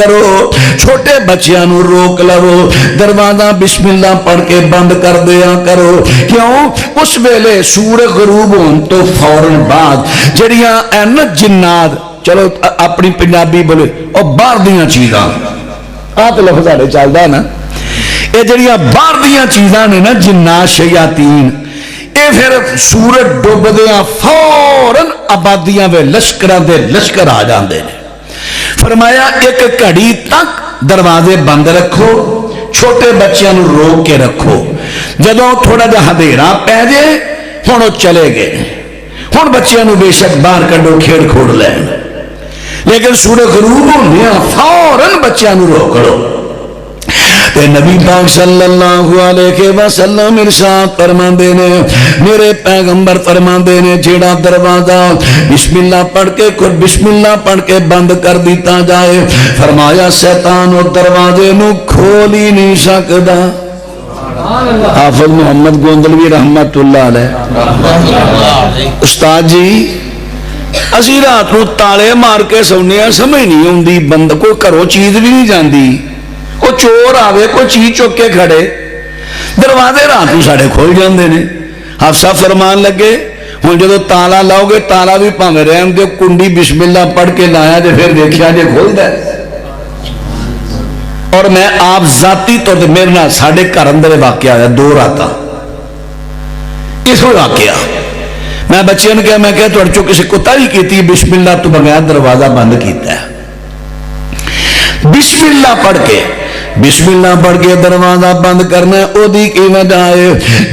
کرو، چھوٹے بچیاں نو روک لو، دروازہ بسم اللہ پڑھ کے بند کر دیا کرو۔ کیوں؟ اس ویلے سورج غروب ہون تو فوراً بعد جڑیاں این جنات، چلو اپنی پنجابی بولے اور باہر دیاں چیزاں، آپ لفظ آڑے چلدا ہے نا، یہ جڑیاں باہر دیاں چیزاں نے نا، جنات شیاطین، اے پھر سورج ڈوب دیاں فوراً آبادیاں وے لشکراں دے لشکر آ جاندے نے۔ فرمایا ایک گھڑی تک دروازے بند رکھو، چھوٹے بچیاں نو روک کے رکھو، جدوں تھوڑا جا اندھیرا پے جائے ہن وہ چلے گئے، ہن بچیاں نو بے شک باہر کڈو کھیڑ کھوڑ لین، لیکن سورج غروب ہوندیاں فوراً بچیاں نو روک لو۔ تے نبی پاک صلی اللہ علیہ وسلم ارشاد فرماندے نے، میرے پیغمبر فرماندے نے، جیڑا دروازہ بسم اللہ پڑھ کے بند کر دیتا جائے، فرمایا شیطان و دروازے نو کھول ہی نہیں سکدا۔ حافظ محمد گوندلوی رحمت اللہ علیہ۔ استاد جی اسی رات نو تالے مار کے سونے سمجھ نہیں ہوندی، بند کوئی گھروں چیز بھی نہیں جاندی، کوئی چور آوے کوئی چیز چک کے کھڑے، دروازے رات کو ساڑے کھول جاندے نے۔ حفصہ فرمان لگے ہوں جدو تالا لاؤ گے، تالا بھی پاویں رحم دے، کنڈی بسم اللہ پڑھ کے لایا جے، پھر دیکھیا جے کھول دے۔ اور میں آپ ذاتی طور پر میرے نال ساڑے گھر اندر واقعہ آیا 2 راتاں، اس واقعہ میں بچے نے کہا، میں کہا تو اڑچو کسی کتا ہی کیتی بسم اللہ تو بغیر دروازہ بند کیتا ہے۔ بسم اللہ پڑھ کے دروازہ بند کرنا ہے، او دی کی وجہ ہے،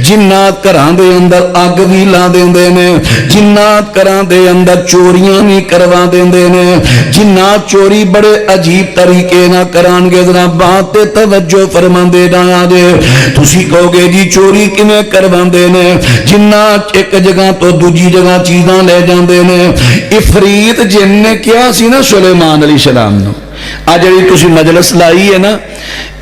جنات گھراں دے اندر اگ بھی لا دیندے نے، جنات گھراں دے اندر چوریاں بھی کروا دیندے نے، جنات چوری بڑے عجیب طریقے نہ کران گے، ذرا بات تے توجہ فرماندے جایا جے۔ تسی کہو گے جی چوری کیویں کرواندے نے؟ جنات ایک جگہ تو دوجی جگہ چیزاں لے جاندے نے۔ عفریت جن نے کیا سی نا سلیمان علیہ السلام نو، آج جڑی تسی مجلس لائی ہے نا،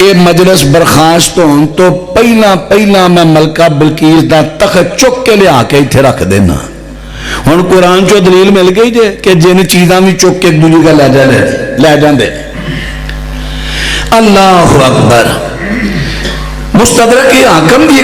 اے مجلس برخاست ہون تو پہلا میں ملکہ بلقیس دا تخت چک کے لیا کے اتھے رکھ دینا۔ ہن قرآن چو دلیل مل گئی جے کہ جن چیزاں بھی چک کے ایک دوجی کا لے جاندے۔ اللہ اکبر۔ مستدرک حاکم بھی